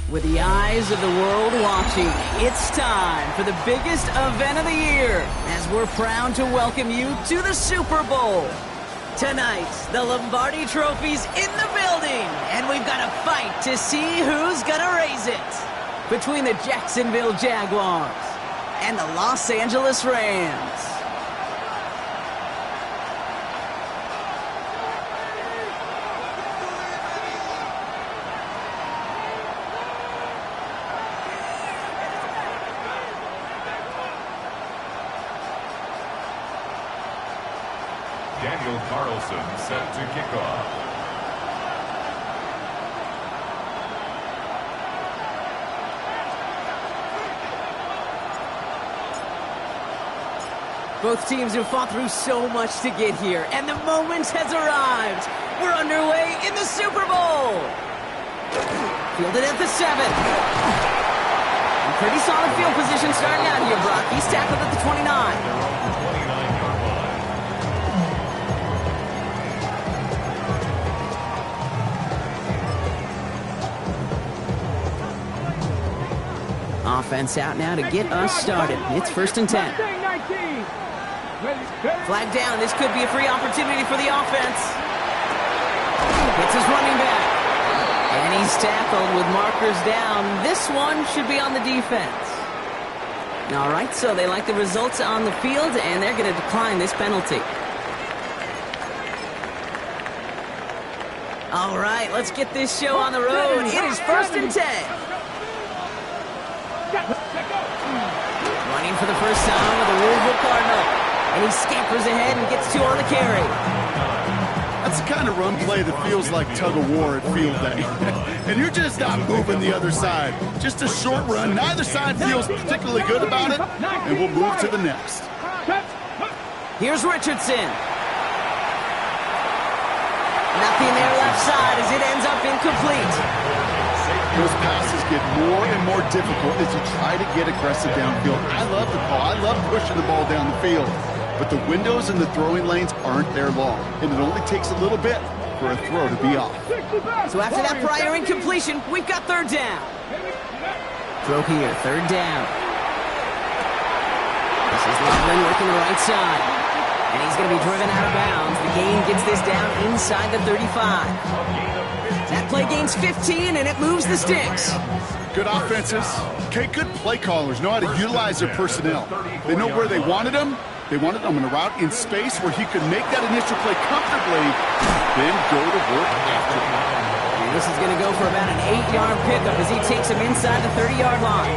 With the eyes of the world watching, it's time for the biggest event of the year as we're proud to welcome you to the Super Bowl. Tonight, the Lombardi Trophy's in the building, and we've got a fight to see who's gonna raise it. Between the Jacksonville Jaguars and the Los Angeles Rams. Daniel Carlson set to kick off. Both teams have fought through so much to get here, and the moment has arrived. We're underway in the Super Bowl. Fielded at the 7. Pretty solid field position starting out here, Brock. He's tackled at the 29. Offense out now to get us started. It's 1st and 10. Flag down. This could be a free opportunity for the offense. It's his running back. And he's tackled with markers down. This one should be on the defense. All right, so they like the results on the field, and they're going to decline this penalty. All right, let's get this show on the road. It is 1st and 10. Running for the first time with the Louisville Cardinal. And he scampers ahead and gets 2 on the carry. That's the kind of run play that feels like tug-of-war at field day. And you're just not moving the other side. Just a short run. Neither side feels particularly good about it. And we'll move to the next. Here's Richardson. Nothing there left side as it ends up incomplete. Those passes get more and more difficult as you try to get aggressive downfield. I love the call. I love pushing the ball down the field. But the windows in the throwing lanes aren't there long. And it only takes a little bit for a throw to be off. So after that prior incompletion, we've got 3rd down. Throw here, 3rd down. This is Loveland working the right side. And he's going to be driven out of bounds. The gain gets this down inside the 35. That play gains 15, and it moves the sticks. Good offenses. Okay, good play callers know how to utilize their personnel. They know where they wanted them. They wanted them in a route in space where he could make that initial play comfortably, then go to work after it. And this is going to go for about an 8-yard pickup as he takes him inside the 30-yard line.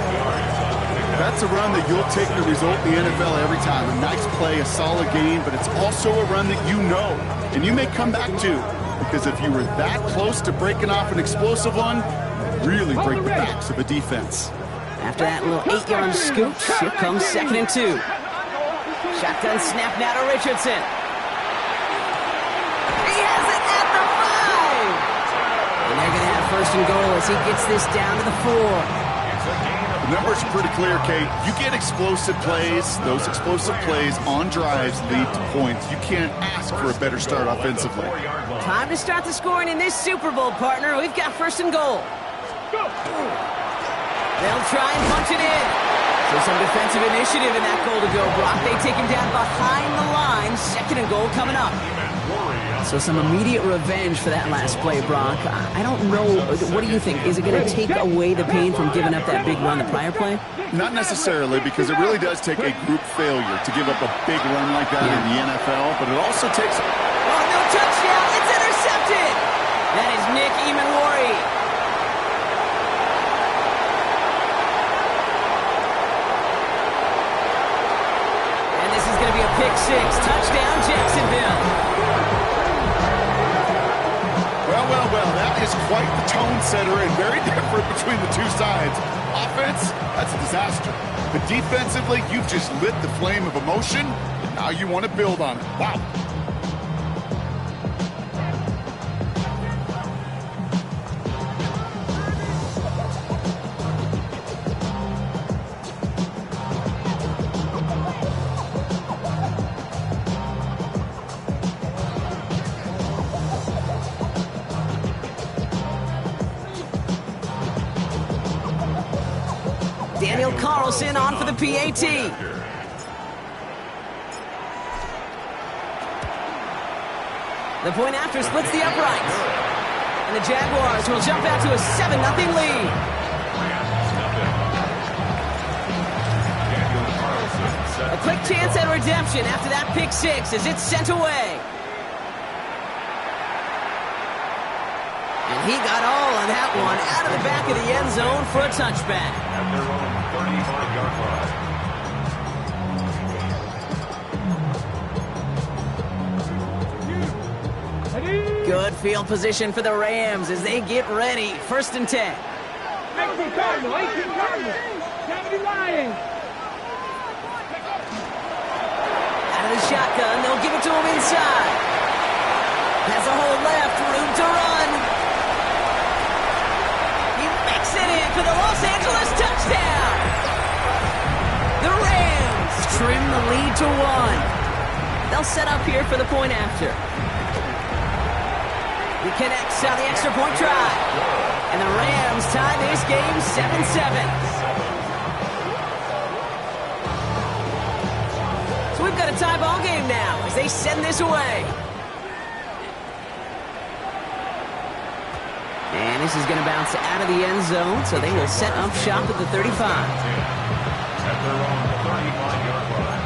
That's a run that you'll take the result in the NFL every time. A nice play, a solid game, but it's also a run that you know, and you may come back to. Because if you were that close to breaking off an explosive one, really break the backs of a defense. After that little 8-yard scoop, here comes 2nd and 2. Shotgun snap now to Richardson. He has it at the 5! And they're going to have 1st and goal as he gets this down to the 4. The numbers are pretty clear, Kate. You get explosive plays. Those explosive plays on drives lead to points. You can't ask for a better start offensively. Time to start the scoring in this Super Bowl, partner. We've got 1st and goal. They'll try and punch it in. So some defensive initiative in that goal to go, Brock. They take him down behind the line. 2nd and goal coming up. So some immediate revenge for that last play, Brock. I don't know. What do you think? Is it going to take away the pain from giving up that big run the prior play? Not necessarily, because it really does take a group failure to give up a big run like that in the NFL, but it also takes... Oh, no touchdown! It's intercepted! That is Nick Emanwari. And this is going to be a pick 6. Touchdown, Jacksonville. Well, that is quite the tone setter and very different between the two sides. Offense, that's a disaster. But defensively, you've just lit the flame of emotion, and now you want to build on it. Wow. Daniel Carlson on for the PAT. The point after splits the uprights. And the Jaguars will jump out to a 7-0 lead. A quick chance at redemption after that pick six as it's sent away. And he got all on that one out of the back of the end zone for a touchback. At their own 35-yard line. Good field position for the Rams as they get ready. 1st and 10. Out of the shotgun, they'll give it to him inside. Has a hole left, room to run. He makes it in for the Los Angeles touchdown. The Rams trim the lead to 1. They'll set up here for the point after. He connects on the extra point try. And the Rams tie this game 7-7. So we've got a tie ball game now as they send this away. And this is going to bounce out of the end zone, so they will set up shop at the 35. At their own 35-yard line.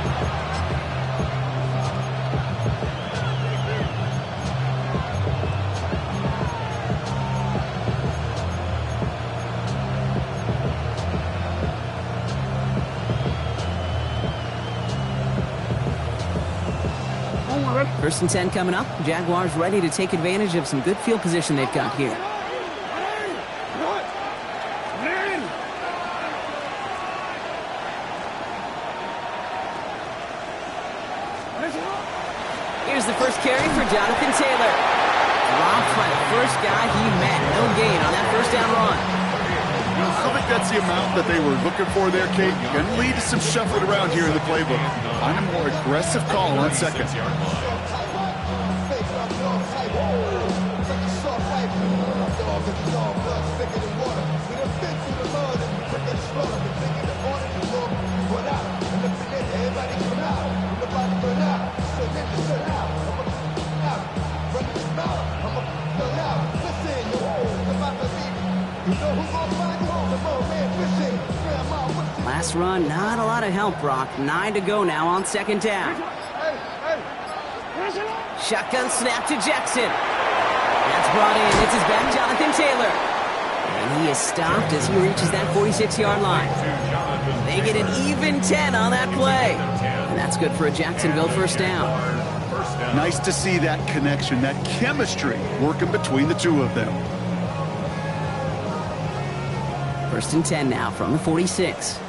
First and 10 coming up. Jaguars ready to take advantage of some good field position they've got here. Here's the first carry for Jonathan Taylor. Dropped by the first guy he met. No gain on that first down run. I don't think that's the amount that they were looking for there, Kate. Going to lead to some shuffling around here in the playbook. Find a more aggressive call on 2nd. Last run, not a lot of help, Brock. 9 to go now on 2nd down. Shotgun snap to Jackson. That's brought in. It's his back, Jonathan Taylor. And he is stopped as he reaches that 46-yard line. They get an even 10 on that play. And that's good for a Jacksonville first down. Nice to see that connection, that chemistry working between the two of them. 1st and 10 now from the 46.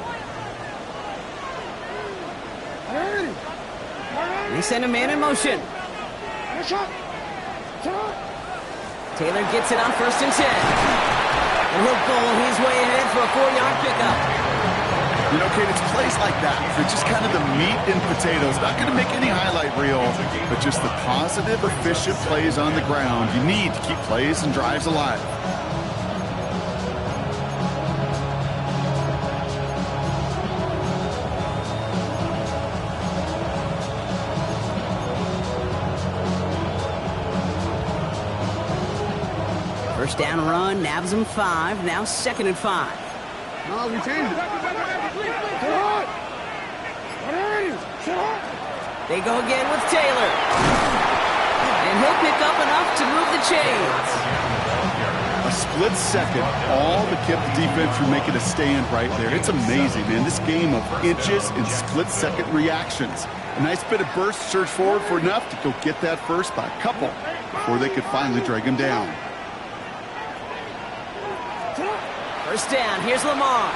They send a man in motion. Taylor gets it on 1st and 10. And he'll goal his way ahead for a 4-yard pickup. You know, Kate, it's plays like that. They're just kind of the meat and potatoes. Not going to make any highlight reel, but just the positive, efficient plays on the ground. You need to keep plays and drives alive. First down run, nabs him 5, now 2nd and 5. No, we changed it. They go again with Taylor. And he'll pick up enough to move the chains. A split second, all to keep the defense from making a stand right there. It's amazing, man. This game of inches and split-second reactions. A nice bit of burst, surge forward for enough to go get that first by a couple before they could finally drag him down. First down, here's Lamar.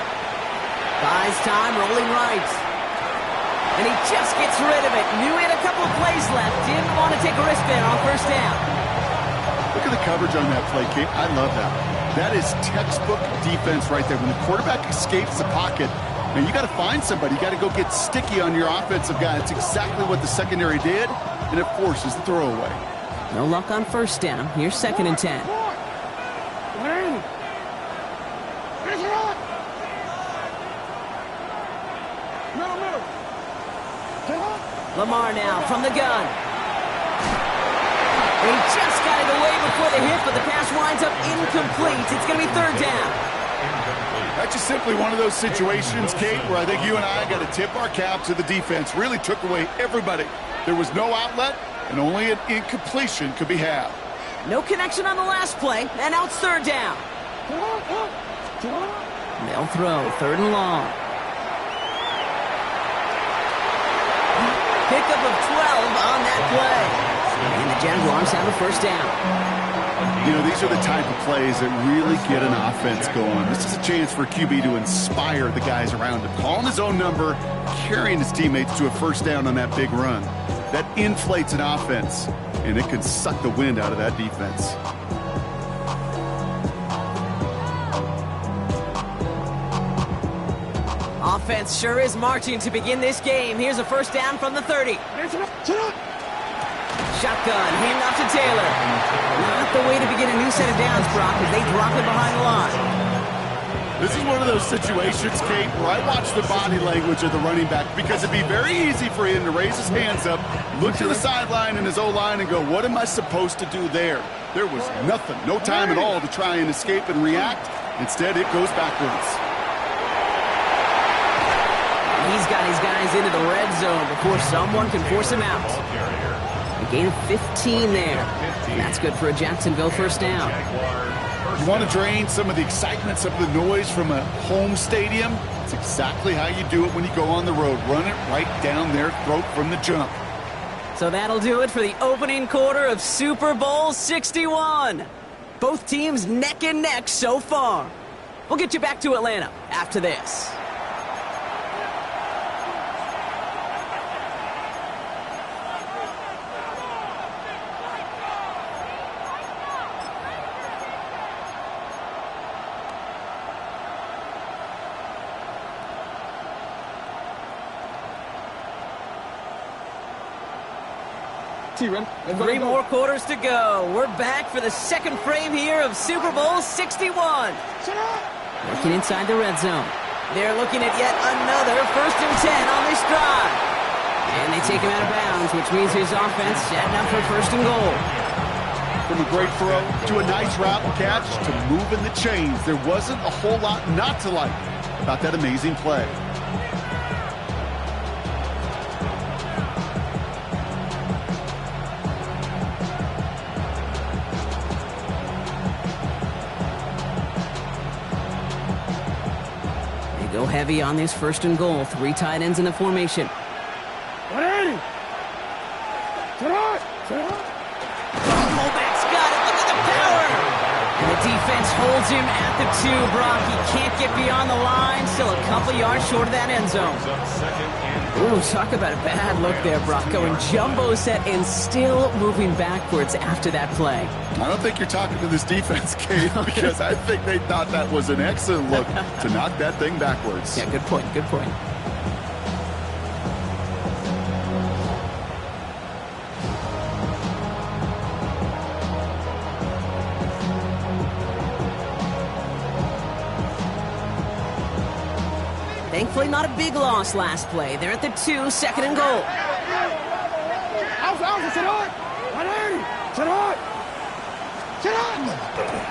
Buys time, rolling right. And he just gets rid of it. Knew he had a couple of plays left. Didn't want to take a risk there on 1st down. Look at the coverage on that play, Kate. I love that. That is textbook defense right there. When the quarterback escapes the pocket, and you got to find somebody. You got to go get sticky on your offensive guy. That's exactly what the secondary did, and it forces the throwaway. No luck on 1st down. Here's 2nd and 10. Lamar now from the gun. He just got it away before the hit, but the pass winds up incomplete. It's going to be third down. That's just simply one of those situations, Kate, where I think you and I got to tip our cap to the defense. Really took away everybody. There was no outlet, and only an incompletion could be had. No connection on the last play, and now it's third down. They'll throw, third and long. Pickup of 12 on that play. And the Jaguars have a first down. You know, these are the type of plays that really get an offense going. This is a chance for QB to inspire the guys around him. Calling his own number, carrying his teammates to a first down on that big run. That inflates an offense, and it can suck the wind out of that defense. Offense sure is marching to begin this game. Here's a first down from the 30. Shotgun, handoff to Taylor. Not the way to begin a new set of downs, Brock, as they drop it behind the line. This is one of those situations, Kate, where I watch the body language of the running back because it'd be very easy for him to raise his hands up, look to the sideline and his O-line and go, what am I supposed to do there? There was nothing, no time at all to try and escape and react. Instead, it goes backwards. He's got his guys into the red zone before someone can force him out. A gain of 15 there. And that's good for a Jacksonville first down. You want to drain some of the excitement, some of the noise from a home stadium? It's exactly how you do it when you go on the road. Run it right down their throat from the jump. So that'll do it for the opening quarter of Super Bowl 61. Both teams neck and neck so far. We'll get you back to Atlanta after this. Three more quarters to go. We're back for the second frame here of Super Bowl 61. Working inside the red zone. They're looking at yet another 1st and 10 on this drive. And they take him out of bounds, which means his offense setting up for 1st and goal. From a great throw to a nice route and catch to moving the chains. There wasn't a whole lot not to like about that amazing play. Go heavy on this 1st and goal. 3 tight ends in the formation. Fullback's got it. Look at the power. And the defense holds him at the 2. Brock, he can't get beyond the line. Still a couple yards short of that end zone. Ooh, talk about a bad look there, Brock. Going jumbo set and still moving backwards after that play. I don't think you're talking to this defense, Kate, because I think they thought that was an excellent look to knock that thing backwards. Yeah, good point, good point. Thankfully, not a big loss last play. They're at the 2, 2nd and goal.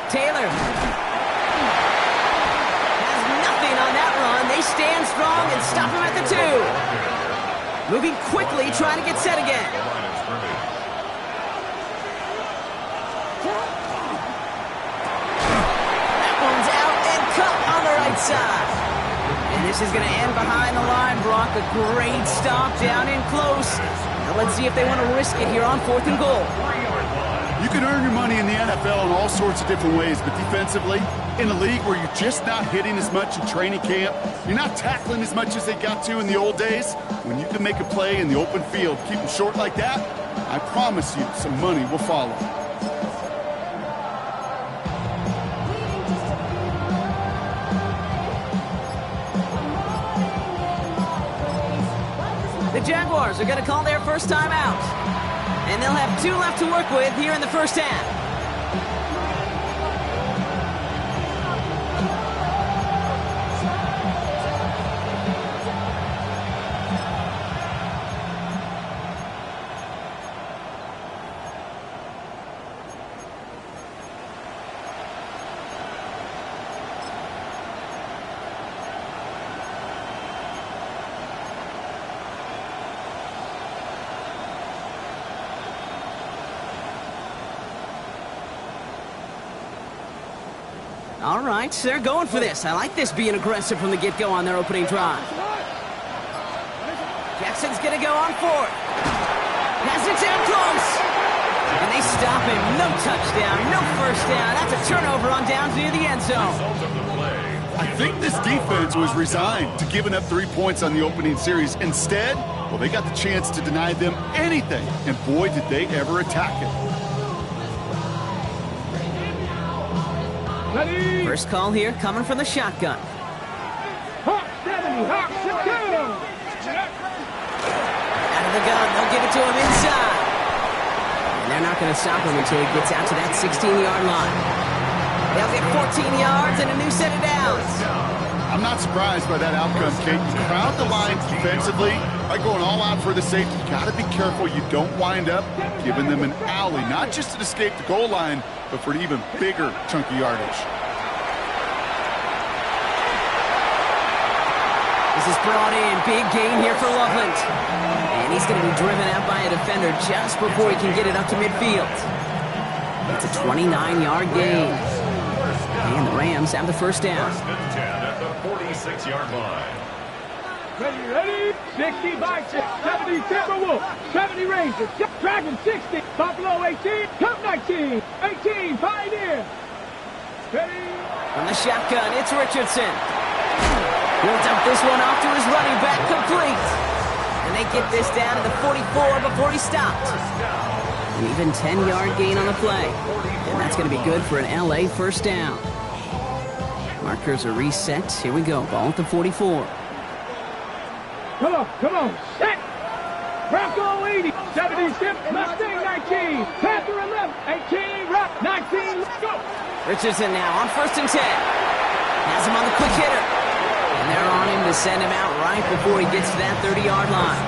Taylor has nothing on that run. They stand strong and stop him at the 2. Moving quickly, trying to get set again. That one's out and cut on the right side. And this is going to end behind the line, Brock. A great stop down in close. Now let's see if they want to risk it here on 4th and goal. You can earn your money in the NFL in all sorts of different ways, but defensively, in a league where you're just not hitting as much in training camp, you're not tackling as much as they got to in the old days, when you can make a play in the open field, keep them short like that, I promise you some money will follow. The Jaguars are going to call their first time out. And they'll have 2 left to work with here in the first half. All right, they're going for this. I like this being aggressive from the get-go on their opening drive. Jackson's going to go on fourth. Has it down close. And they stop him. No touchdown, no first down. That's a turnover on downs near the end zone. I think this defense was resigned to giving up 3 points on the opening series. Instead, well, they got the chance to deny them anything. And boy, did they ever attack it. First call here coming from the shotgun. Hawk 70, Hawk 2. Out of the gun, they'll give it to him inside. And they're not going to stop him until he gets out to that 16-yard line. They'll get 14 yards and a new set of downs. I'm not surprised by that outcome, Kate. You crowd the line defensively by going all out for the safety. You got to be careful you don't wind up giving them an alley, not just to escape the goal line, but for an even bigger chunky yardage. This is brought in. Big gain here for Loveland. And he's going to be driven out by a defender just before he can get it up to midfield. It's a 29-yard gain. And the Rams have the first down. First and 10 at the 46-yard line. Ready? 60 Bison, 70 Timberwolf, 70 Rangers, Dragon 60, Buffalo 18, Cup 19, 18 Pioneer. Ready? From the shotgun, it's Richardson. He'll dump this one off to his running back, complete. And they get this down to the 44 before he stopped. An even 10-yard gain on the play. And that's going to be good for an LA first down. Markers are reset. Here we go. Ball at the 44. Come on, set. Bronco 80, 76, Mustang 19, Panther 11, 18, Rock 19, let's go. Richardson now on first and 10. Has him on the quick hitter. And they're on him to send him out right before he gets to that 30-yard line.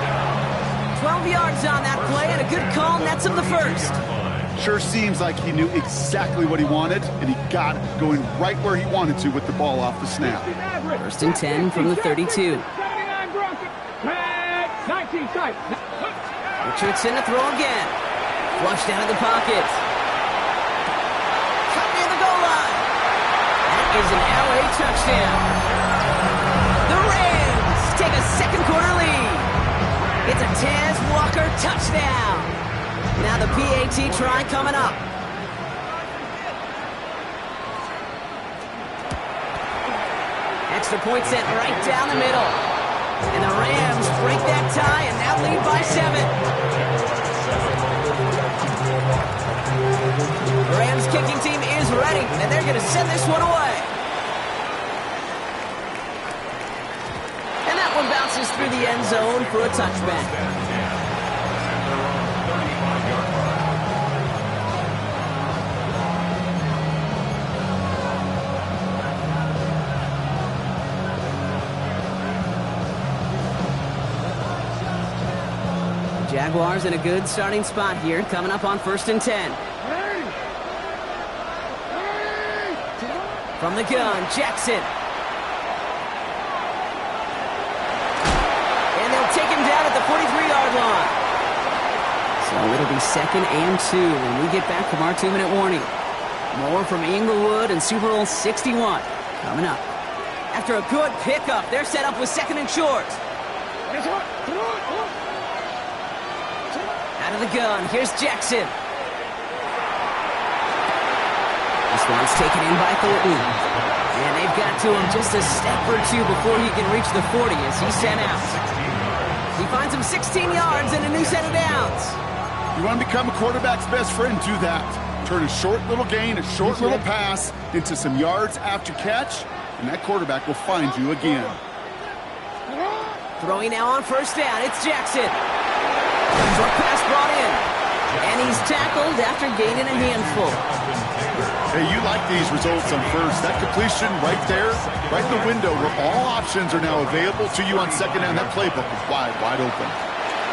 12 yards on that play and a good call nets him the first. Sure seems like he knew exactly what he wanted, and he got it going right where he wanted to with the ball off the snap. First and 10 from the 32. 79 Bronco, 19 tight. Richardson to throw again. Flushed out of the pocket. Cut near the goal line. That is an LA touchdown. The Rams take a second quarter lead. It's a Taz Walker touchdown. Now the PAT try coming up. Extra point sent right down the middle. And the Rams break that tie and now lead by 7. The Rams kicking team is ready, and they're going to send this one away. And that one bounces through the end zone for a touchback. Jaguars in a good starting spot here, coming up on first and 10. From the gun, Jackson. And they'll take him down at the 43-yard line. So it'll be second and 2 when we get back from our 2-minute warning. More from Inglewood and Super Bowl 61 coming up. After a good pickup, they're set up with second and short. Out of the gun, here's Jackson. This one's taken in by Thornton. And they've got to him just a step or two before he can reach the 40 as he's sent out. He finds him 16 yards and a new set of downs. You want to become a quarterback's best friend? Do that. Turn a short little gain, a short little pass into some yards after catch, and that quarterback will find you again. Throwing now on first down, it's Jackson. Short pass brought in. And he's tackled after gaining a handful. Hey, you like these results on first. That completion right there, right in the window where all options are now available to you on second down. That playbook is wide open.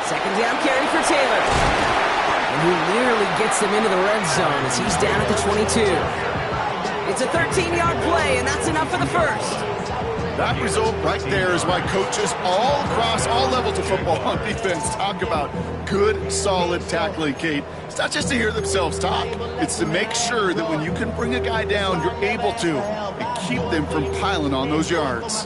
Second down carry for Taylor. And he nearly gets them into the red zone as he's down at the 22. It's a 13-yard play, and that's enough for the first. That result right there is why coaches all across all levels of football on defense talk about good, solid tackling, Kate. It's not just to hear themselves talk. It's to make sure that when you can bring a guy down, you're able to and keep them from piling on those yards.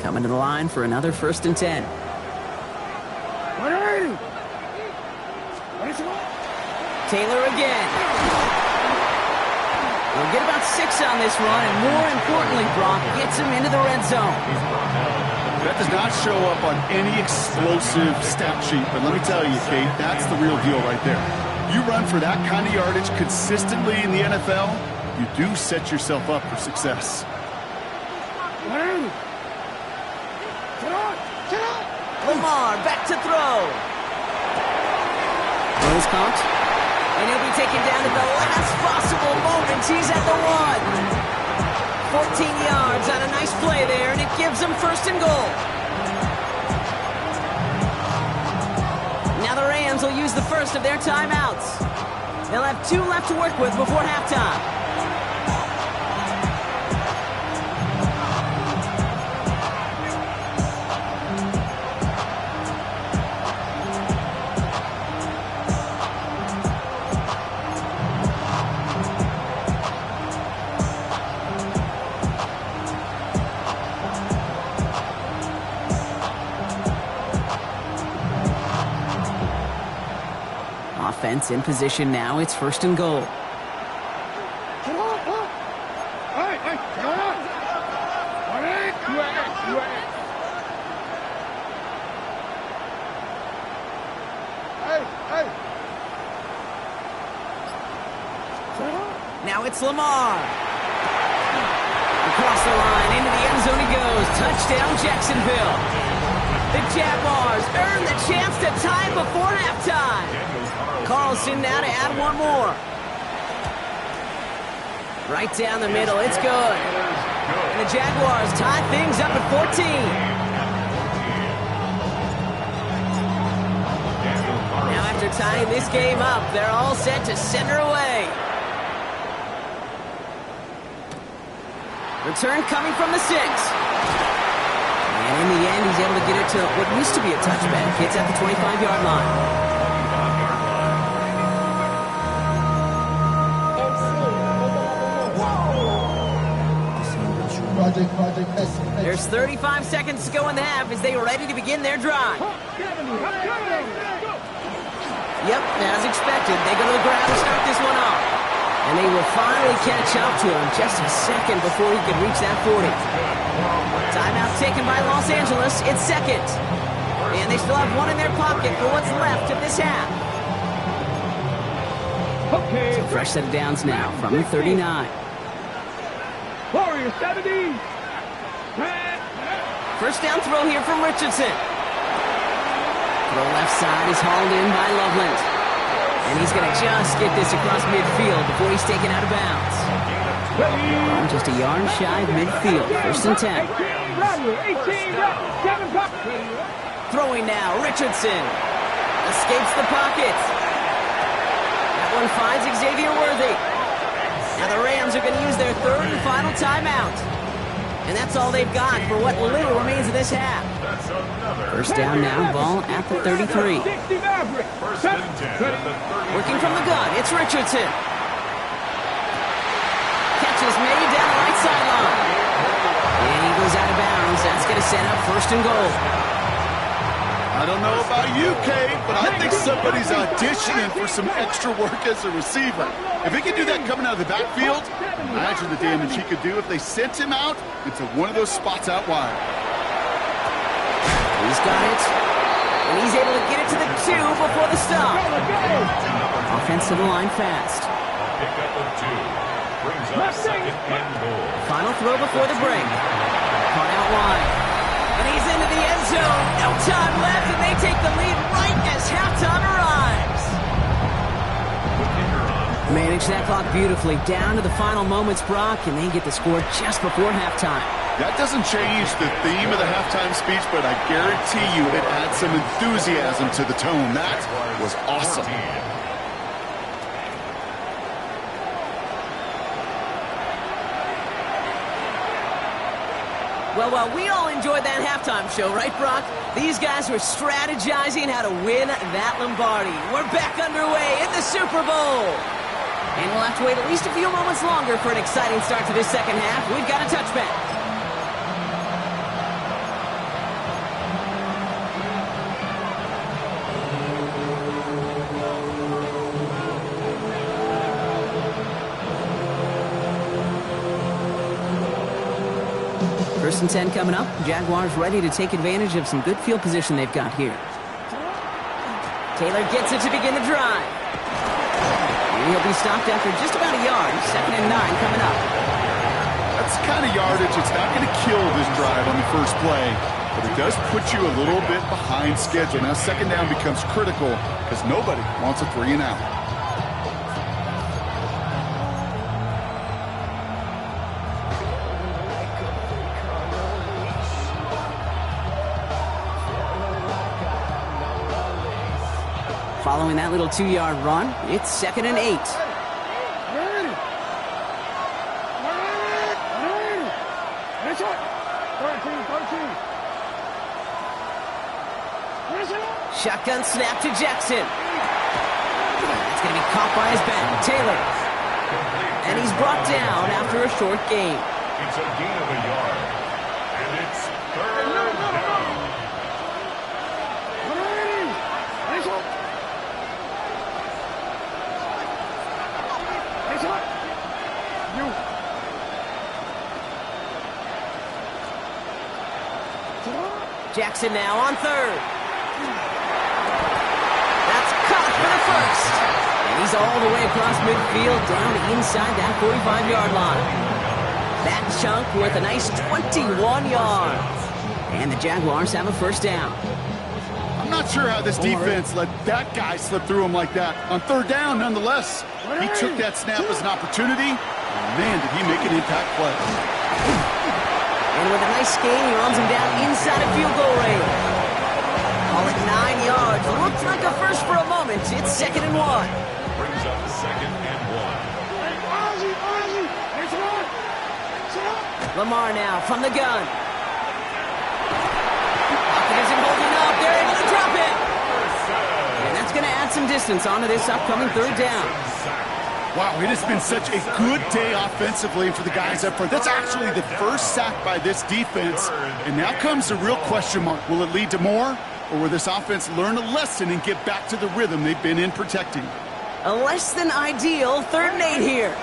Coming to the line for another 1st and 10. Taylor again. We'll get about 6 on this run, and more importantly, Brock gets him into the red zone. That does not show up on any explosive stat sheet, but let me tell you, Kate, that's the real deal right there. You run for that kind of yardage consistently in the NFL, you do set yourself up for success. Lamar back to throw. Those caught. And he'll be taken down at the last possible moment. He's at the 1. 14 yards on a nice play there, and it gives them 1st and goal. Now the Rams will use the first of their timeouts. They'll have 2 left to work with before halftime. Offense in position now. It's 1st and goal. Now it's Lamar. Across the line, into the end zone he goes. Touchdown, Jacksonville. The Jaguars earn the chance to tie before halftime. Carlson now to add 1 more. Right down the middle, it's good. And the Jaguars tie things up at 14. Now after tying this game up, they're all set to send her away. Return coming from the 6. And in the end, he's able to get it to what used to be a touchback. It's at the 25-yard line. There's 35 seconds to go in the half as they are ready to begin their drive. Yep, as expected, they go to the ground to start this one off. And they will finally catch up to him just a second before he could reach that 40. Timeout taken by Los Angeles. It's 2nd. And they still have 1 in their pocket for what's left of this half. So fresh set of downs now from the 39. Warrior 70. 1st down throw here from Richardson. Throw left side is hauled in by Loveland. And he's going to just get this across midfield before he's taken out of bounds. Just a yard shy of midfield. 1st and 10. Throwing now, Richardson. Escapes the pocket. That one finds Xavier Worthy. Now the Rams are going to use their 3rd and final timeout. And that's all they've got for what little remains of this half. 1st down now, ball at the 33. Working from the gun, it's Richardson. Catch is made down the right sideline. And he goes out of bounds. That's going to set up 1st and goal. I don't know about you, Kate, but I think somebody's auditioning for some extra work as a receiver. If he can do that coming out of the backfield, imagine the damage he could do if they sent him out into one of those spots out wide. He's got it. And he's able to get it to the 2 before the stop. Offense to the line fast. Pickup of 2. Brings up 2nd and goal. Final throw before the break. Caught out wide. And he's into the end zone. No time left, and they take the lead right as halftime arrives. Manage that clock beautifully down to the final moments, Brock, and they get the score just before halftime. That doesn't change the theme of the halftime speech, but I guarantee you it adds some enthusiasm to the tone. That was awesome. Well, we all enjoyed that halftime show, right, Brock? These guys were strategizing how to win that Lombardi. We're back underway in the Super Bowl. And we'll have to wait at least a few moments longer for an exciting start to this second half. We've got a touchback. First and 10 coming up. Jaguars ready to take advantage of some good field position they've got here. Taylor gets it to begin the drive. And he'll be stopped after just about a yard. 2nd and 9 coming up. That's the kind of yardage. It's not going to kill this drive on the first play, but it does put you a little bit behind schedule. Now 2nd down becomes critical because nobody wants a 3 and out. Following that little 2-yard run, it's 2nd and 8. Shotgun snap to Jackson. It's going to be caught by his back. Taylor. And he's brought down after a short gain. It's a gain of a yard. And it's 3rd down. Jackson now on 3rd. That's caught for the first. And he's all the way across midfield down inside that 45-yard line. That chunk with a nice 21 yards. And the Jaguars have a 1st down. I'm not sure how this defense let that guy slip through him like that. On 3rd down, nonetheless, he took that snap as an opportunity. And man, did he make an impact play. And with a nice gain, he runs him down inside a field goal range. Call it 9 yards. Looks like a first for a moment. It's 2nd and 1. Brings up 2nd and 1. Lamar now from the gun. Pocket isn't holding up. They're able to drop it. And that's going to add some distance onto this upcoming 3rd down. Wow, it has been such a good day offensively for the guys up front. That's actually the first sack by this defense. And now comes the real question mark. Will it lead to more? Or will this offense learn a lesson and get back to the rhythm they've been in protecting? A less than ideal 3rd and 8 here.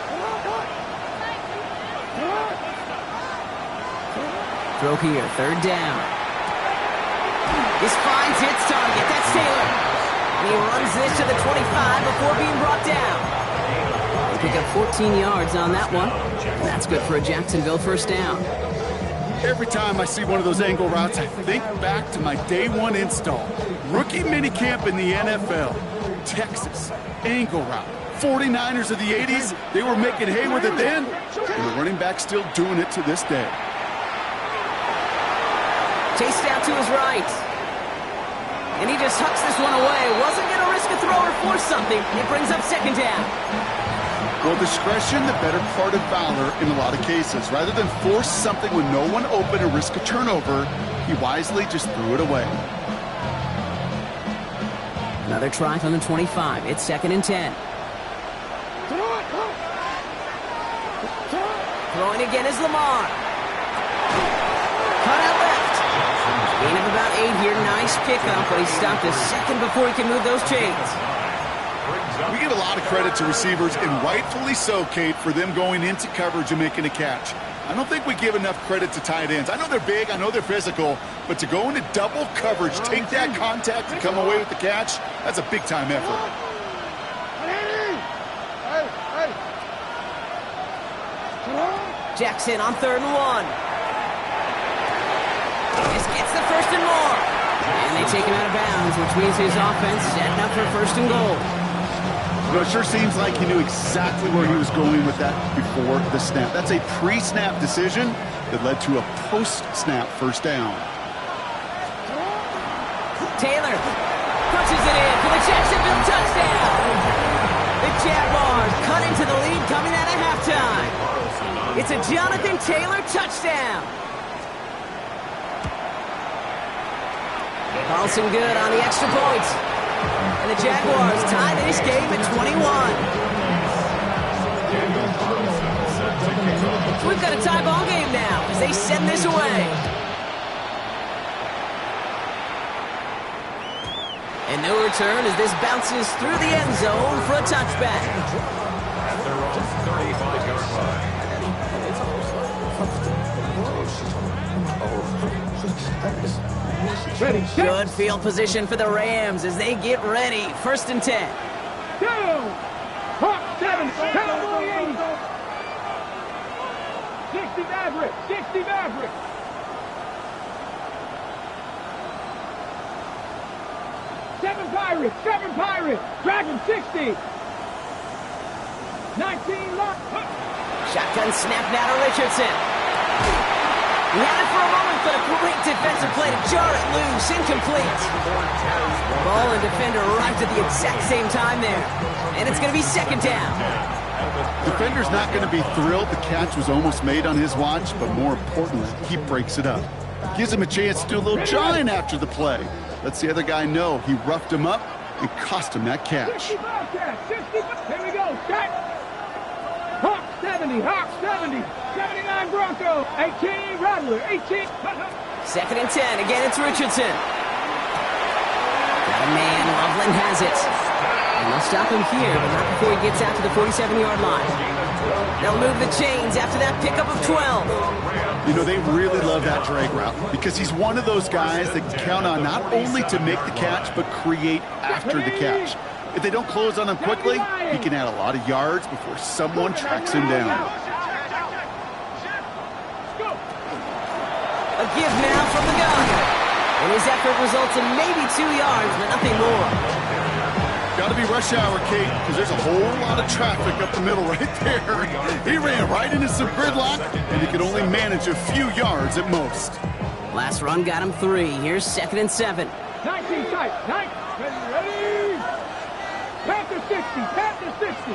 Throw here, 3rd down. This finds its target. That's Taylor. And he runs this to the 25 before being brought down. They pick up 14 yards on that one. And that's good for a Jacksonville 1st down. Every time I see one of those angle routes, I think back to my day 1 install. Rookie minicamp in the NFL. Texas, angle route. 49ers of the 80s, they were making hay with it then. And the running back's still doing it to this day. Chased out to his right. And he just hucks this one away. Wasn't going to risk a throw or force something. It brings up 2nd down. Well, discretion, the better part of valor in a lot of cases. Rather than force something with no one open and risk a turnover, he wisely just threw it away. Another try from the 25. It's 2nd and 10. Throwing again is Lamar. Cut out left. Gain of about 8 here. Nice pickup, but he stopped a second before he can move those chains. We give a lot of credit to receivers, and rightfully so, Kate, for them going into coverage and making a catch. I don't think we give enough credit to tight ends. I know they're big, I know they're physical, but to go into double coverage, take that contact, and come away with the catch, that's a big-time effort. Jackson on 3rd and 1. This gets the 1st and more. And they take him out of bounds, which means his offense setting up for 1st and goal. You know, it sure seems like he knew exactly where he was going with that before the snap. That's a pre-snap decision that led to a post-snap 1st down. Taylor punches it in for the Jacksonville touchdown. The Jaguars cut into the lead coming out of halftime. It's a Jonathan Taylor touchdown. Carlson good on the extra point. And the Jaguars tie this game at 21. So we've got a tie ball game now as they send this away. And no return as this bounces through the end zone for a touchback. At their own 35-yard line. Ready, Good field position for the Rams as they get ready. 1st and 10. Down. Hawk 7. Cowboy 80. 60 Maverick. 60 Maverick. 7 Pirates. 7 Pirates. Dragon 60. 19 Lock. Shotgun snap now to Richardson. He had it for a moment, but a great defensive play to jar it loose. Incomplete. Ball and defender arrived at the exact same time there. And it's going to be 2nd down. Defender's not going to be thrilled the catch was almost made on his watch, but more importantly, he breaks it up. Gives him a chance to do a little jawing after the play. Lets the other guy know he roughed him up and cost him that catch. 60 Bobcat. 60. Here we go. Shot. Hawk 70. Hawk 70. 79 Bronco. 18 Rattler. 18. 2nd and 10. Again, it's Richardson. Got a man. Loveland has it. And they'll stop him here, but not before he gets out to the 47-yard line. They'll move the chains after that pickup of 12. You know, they really love that drag route because he's one of those guys that can count on not only to make the catch, but create after the catch. If they don't close on him quickly, he can add a lot of yards before someone tracks him down. A give now from the gun. And his effort results in maybe 2 yards, but nothing more. Got to be rush hour, Kate, because there's a whole lot of traffic up the middle right there. He ran right into some gridlock, and he could only manage a few yards at most. Last run got him 3. Here's 2nd and 7. 19 tight. 9. Ready. Panther 60. Panther 60.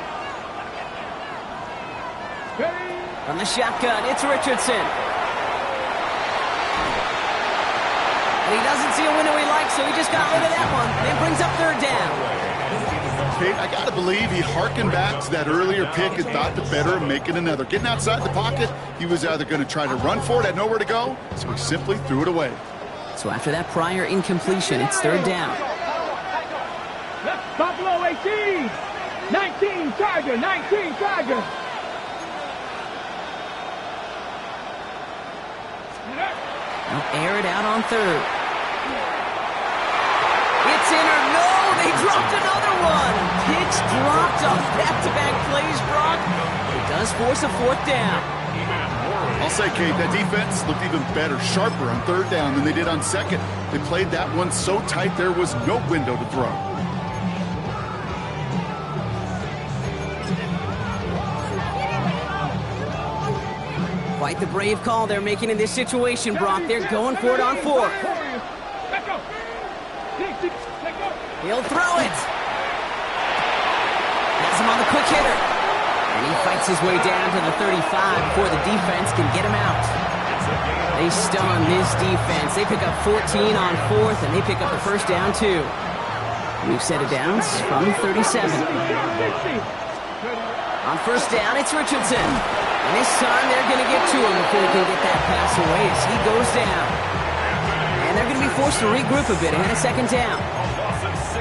Ready. From the shotgun, it's Richardson. And he doesn't see a window he likes, so he just got rid of that one. It brings up 3rd down. Kate, I got to believe he harkened back to that earlier pick and thought the better of making another. Getting outside the pocket, he was either going to try to run for it, had nowhere to go, so he simply threw it away. So after that prior incompletion, it's 3rd down. Buffalo 18. 19 Tiger. 19 Tiger. They'll air it out on 3rd. It's in or no, they dropped another one. Pitch dropped on back-to-back plays, Brock. It does force a 4th down. I'll say, Kate, that defense looked even better, sharper on 3rd down than they did on 2nd. They played that one so tight there was no window to throw. Quite the brave call they're making in this situation, Brock. They're going for it on 4th. Let's go. He'll throw it. Has him on the quick hitter. And he fights his way down to the 35 before the defense can get him out. They stun this defense. They pick up 14 on 4th, and they pick up the 1st down, too. We've set it down from 37. On 1st down, it's Richardson. And this time, they're going to get to him before he can get that pass away as he goes down. And they're going to be forced to regroup a bit ahead of 2nd down.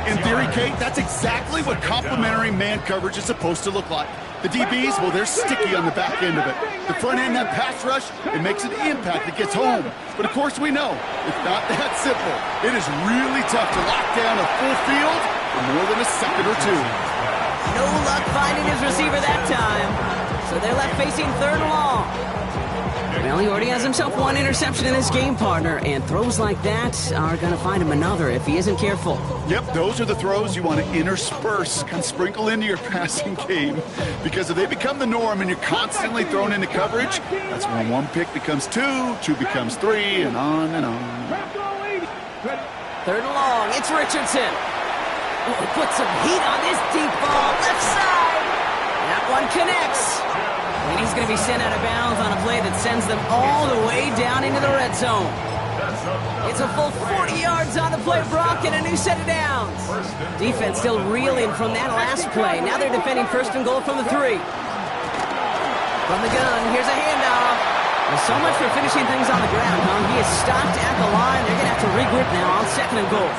In theory, Kate, that's exactly what complementary man coverage is supposed to look like. The DBs, well, they're sticky on the back end of it. The front end, that pass rush, it makes an impact. It gets home. But, of course, we know it's not that simple. It is really tough to lock down a full field for more than a second or 2. No luck finding his receiver that time. So they're left facing 3rd and long. Well, he already has himself 1 interception in this game, partner, and throws like that are going to find him another if he isn't careful. Yep, those are the throws you want to intersperse and sprinkle into your passing game. Because if they become the norm and you're constantly thrown into coverage, that's when 1 pick becomes 2, 2 becomes 3, and on and on. 3rd and long, it's Richardson. Oh, put some heat on this deep ball, left side. That one connects. And he's going to be sent out of bounds on a play that sends them all the way down into the red zone. It's a full 40 yards on the play, Brock, and a new set of downs. Defense still reeling from that last play. Now they're defending first and goal from the 3. From the gun, here's a handoff. Well, so much for finishing things on the ground, huh? He is stopped at the line. They're going to have to regroup now on second and goal.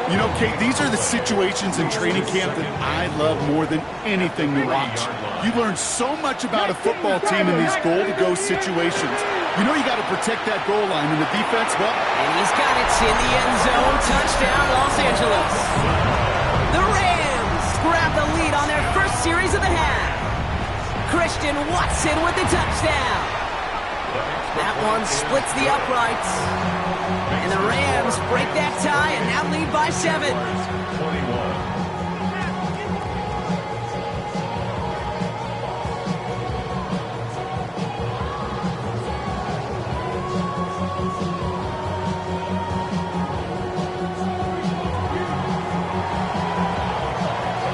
You know, Kate, these are the situations in training camp that I love more than anything to watch. You learn so much about a football team in these goal-to-go situations. You know you got to protect that goal line, and the defense, well... And he's got it in the end zone. Touchdown, Los Angeles. The Rams grab the lead on their first series of the half. Christian Watson with the touchdown. That one splits the uprights. And the Rams break that tie and now lead by 7.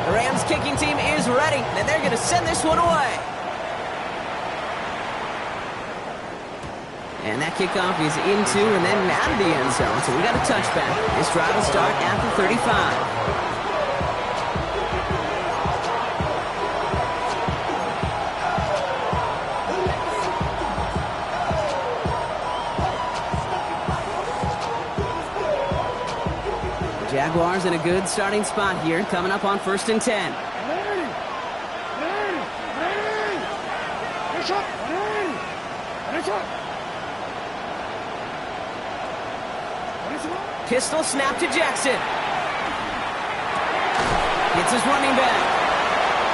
The Rams kicking team is ready, and they're going to send this one away. And that kickoff is into and then out of the end zone. So we got a touchback. This drive will start at the 35. The Jaguars in a good starting spot here, coming up on 1st and 10. Pistol snap to Jackson. It's his running back.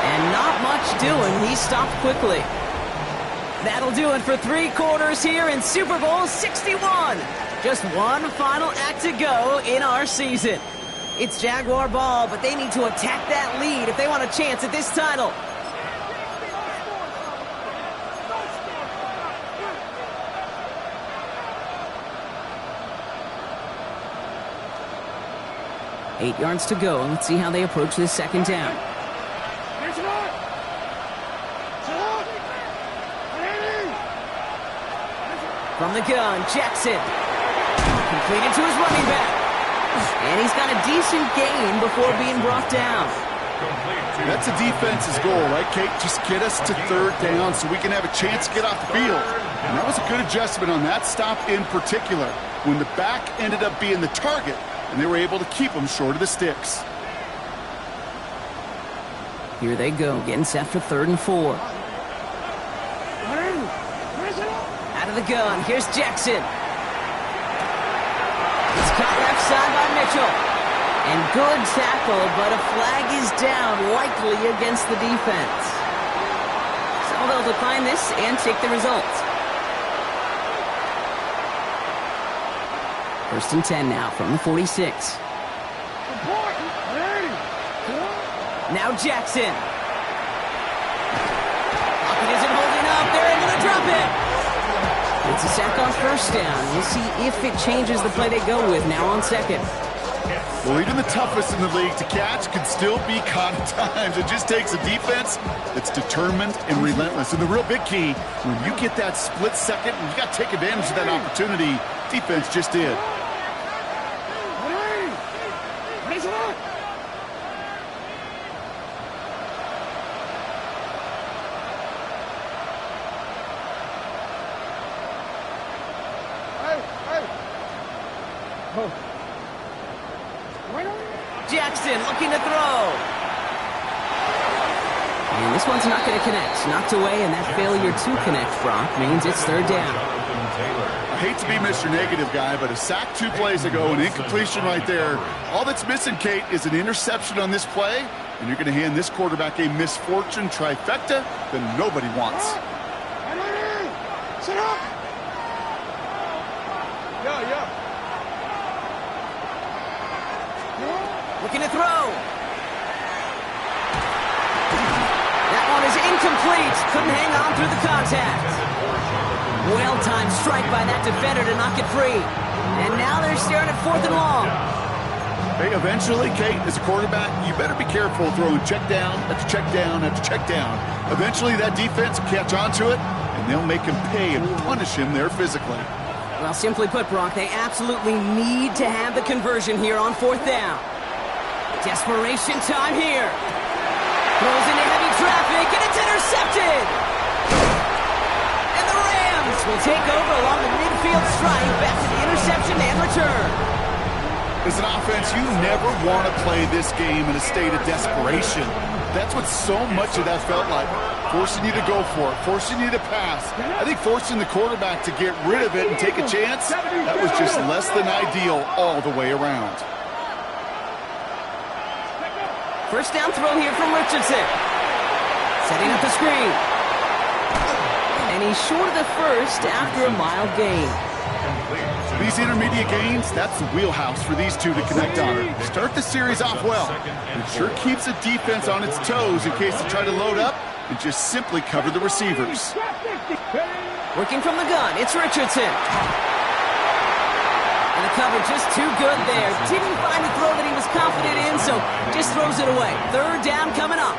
And not much doing. He stopped quickly. That'll do it for 3 quarters here in Super Bowl 61. Just one final act to go in our season. It's Jaguar ball, but they need to attack that lead if they want a chance at this title. Eight yards to go. Let's see how they approach this second down. From the gun, Jackson. Completed to his running back. And he's got a decent gain before being brought down. That's a defense's goal, right, Kate? Just get us to 3rd down so we can have a chance to get off the field. And that was a good adjustment on that stop in particular, when the back ended up being the target, and they were able to keep them short of the sticks. Here they go, getting set for 3rd and 4. Out of the gun, here's Jackson. It's caught left side by Mitchell. And good tackle, but a flag is down, likely against the defense. So they'll decline this and take the result. 1st and 10 now from the 46. Now Jackson. Pocket isn't holding up. They're able to drop it. It's a sack on 1st down. We'll see if it changes the play they go with now on 2nd. Well, even the toughest in the league to catch can still be caught at times. It just takes a defense that's determined and relentless. And the real big key, when you get that split second, and you got to take advantage of that opportunity, defense just did. Jackson looking to throw. And this one's not going to connect. Knocked away, and that failure to connect, Brock, means it's 3rd down. I hate to be Mr. Negative guy, but a sack 2 plays ago, an incompletion right there. All that's missing, Kate, is an interception on this play, and you're going to hand this quarterback a misfortune trifecta that nobody wants. Sit up. Yeah. Looking to throw. That one is incomplete. Couldn't hang on through the contact. Well-timed strike by that defender to knock it free. And now they're staring at 4th and long. Hey, eventually, Kate, as a quarterback, you better be careful throwing check down after check down after check down. Eventually, that defense will catch on to it, and they'll make him pay and punish him there physically. Well, simply put, Brock, they absolutely need to have the conversion here on 4th down. Desperation time here. Throws into heavy traffic, and it's intercepted! And the Rams will take over along the midfield stripe after the interception and return. As an offense, you never want to play this game in a state of desperation. That's what so much of that felt like. Forcing you to go for it, forcing you to pass. I think forcing the quarterback to get rid of it and take a chance, that was just less than ideal all the way around. First down throw here from Richardson. Setting up the screen. And he's short of the first after a mild gain. These intermediate gains, that's the wheelhouse for these two to connect on. Start the series off well. It sure keeps the defense on its toes in case they try to load up and just simply cover the receivers. Working from the gun, it's Richardson. And the cover just too good there. Didn't find the throw that he was confident in, so just throws it away. 3rd down coming up.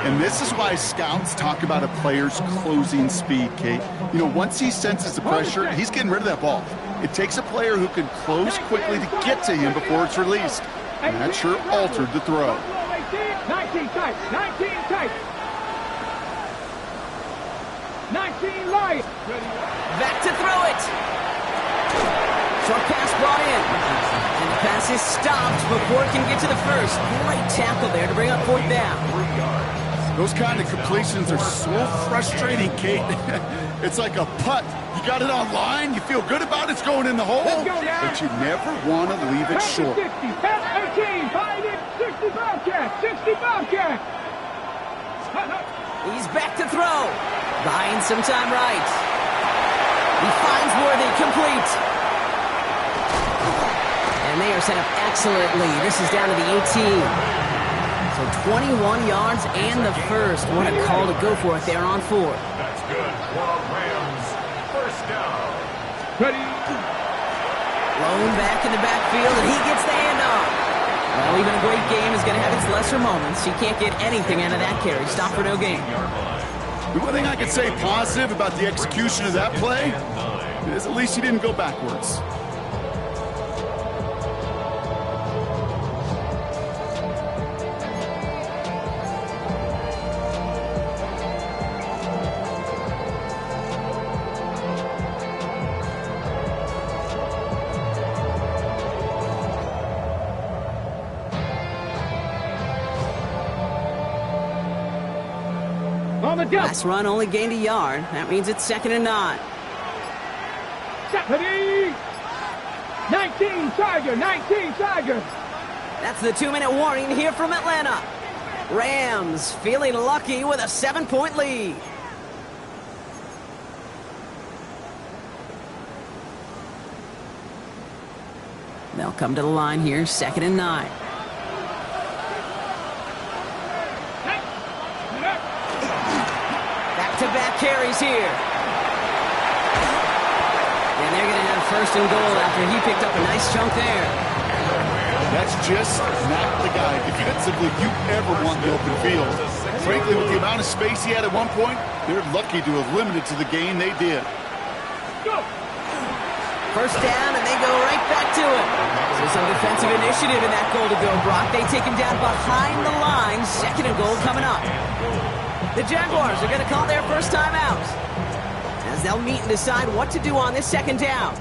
And this is why scouts talk about a player's closing speed, Kate. You know, once he senses the pressure, he's getting rid of that ball. It takes a player who can close quickly to get to him before it's released. And that sure altered the throw. 19 tight, 19 tight. 19 light. Back to throw it. Short pass brought in. And the pass is stopped before it can get to the first. Great tackle there to bring up 4th down. Those kind of completions are so frustrating, Kate. It's like a putt. You got it on line, you feel good about it, it's going in the hole, but you never want to leave it short. 60, 18, 60 Bobcat, 60 Bobcat. He's back to throw. Buying some time right. He finds Worthy, complete. And they are set up excellently. This is down to the 18. So 21 yards and the first. What a call to go for it there on 4th. That's good. Rams, 1st down. Ready. Blown back in the backfield, and he gets the handoff. Well, even a great game is going to have its lesser moments. You can't get anything out of that carry. Stop for no gain. The one thing I could say positive about the execution of that play is at least he didn't go backwards. Last run only gained a yard. That means it's 2nd and 9. 19 Tiger, 19 Tiger. That's the 2-minute warning here from Atlanta. Rams feeling lucky with a 7-point lead. They'll come to the line here, 2nd and 9. Back-to-back carries here. And they're going to have 1st and goal after he picked up a nice chunk there. That's just not the guy defensively you ever want the open field. Frankly, with the amount of space he had at one point, they're lucky to have limited to the gain they did. First down, and they go right back to it. So some defensive initiative in that goal to go, Brock. They take him down behind the line. 2nd and goal coming up. The Jaguars are going to call their first time out, as they'll meet and decide what to do on this 2nd down.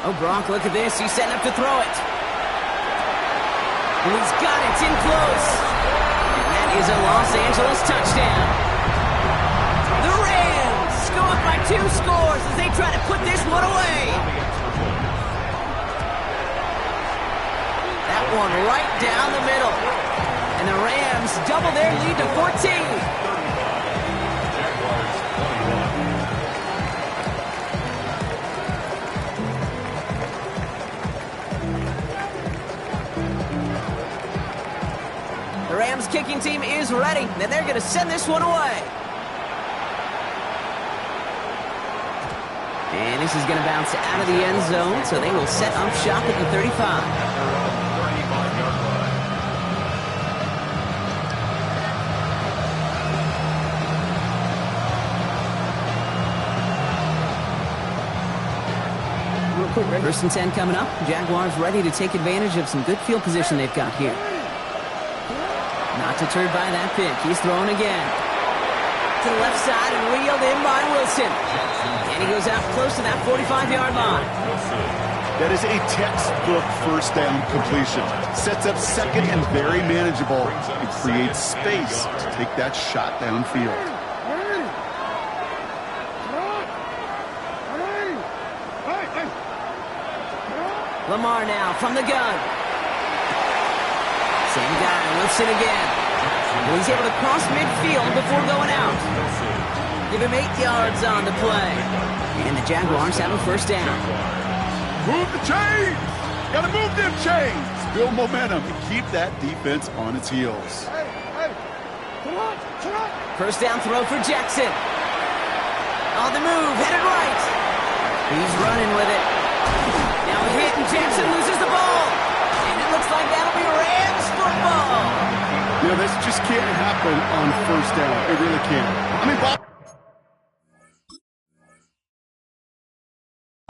Oh, Brock, look at this. He's setting up to throw it. And he's got it. It's in close. And that is a Los Angeles touchdown. The Rams go up by 2 scores as they try to put this one away. That one right down the middle. And the Rams double their lead to 14. The Rams kicking team is ready, and they're going to send this one away. And this is going to bounce out of the end zone, so they will set up shop at the 35. First and 10 coming up. Jaguars ready to take advantage of some good field position they've got here. Not deterred by that pick. He's throwing again. To the left side and wheeled in by Wilson. And he goes out close to that 45-yard line. That is a textbook first down completion. Sets up second and very manageable. It creates space to take that shot downfield. Lamar now from the gun. Same guy, Wilson again. And he's able to cross midfield before going out. Give him 8 yards on the play. And the Jaguars have a first down. Move the chains! Gotta move them chains! Build momentum and keep that defense on its heels. First down throw for Jackson. On the move, headed right. He's running with it. Now a hit and Jackson loses the ball. And it looks like that'll be Rams football. You know, this just can't happen on first down. It really can't. I mean, Bob,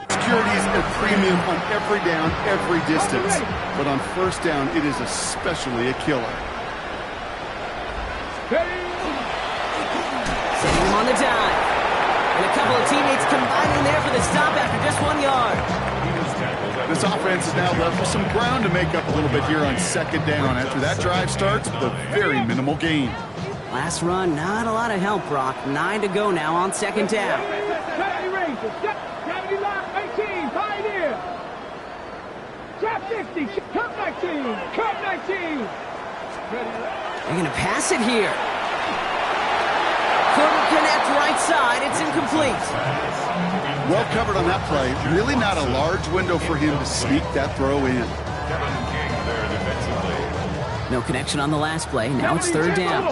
security is a premium on every down, every distance. But on first down, it is especially a killer. Setting him on the dive. And a couple of teammates combining there for the stop after just 1 yard. This offense has now left with some ground to make up a little bit here on second down after that drive starts with a very minimal gain. Last run, not a lot of help, Brock. 9 to go now on second down. Trap 50, cut 19, cut 19. They're going to pass it here. Couldn't connect right side. It's incomplete. Well covered on that play. Really not a large window for him to sneak that throw in. No connection on the last play. Now it's third down.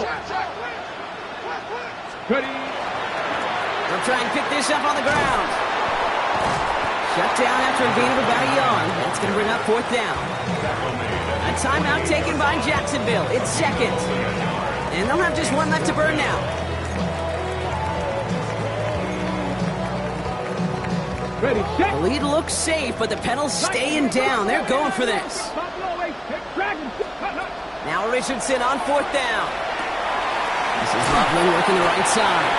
They'll try and pick this up on the ground. Shut down after a gain of about a yard. That's going to bring up fourth down. A timeout taken by Jacksonville. It's second. And they'll have just one left to burn now. The lead looks safe, but the pedals staying down. They're going for this. Now Richardson on fourth down. This is Loveland working the right side.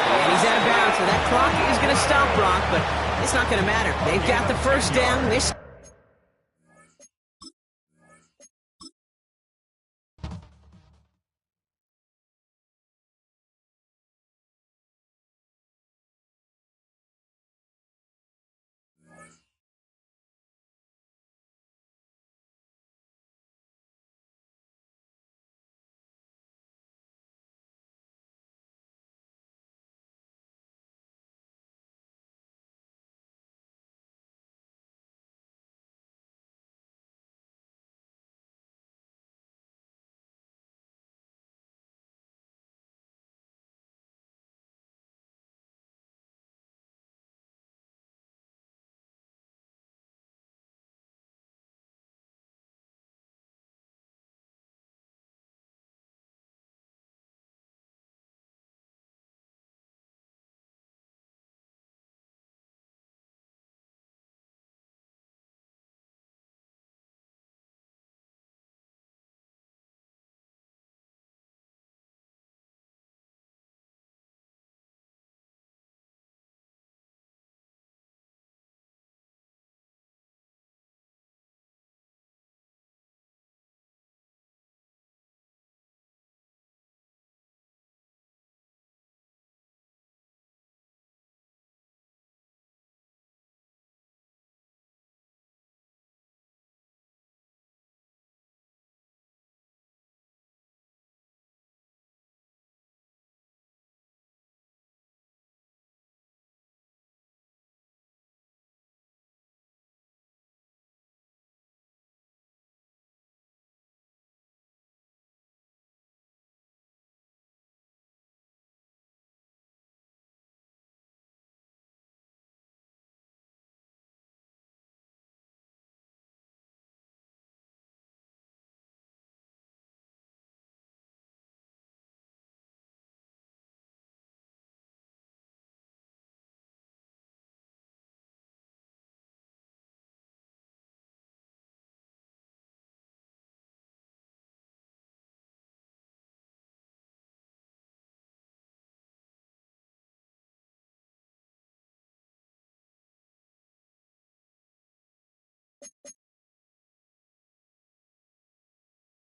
And he's out of bounds, so that clock is going to stop Brock, but it's not going to matter. They've got the first down. This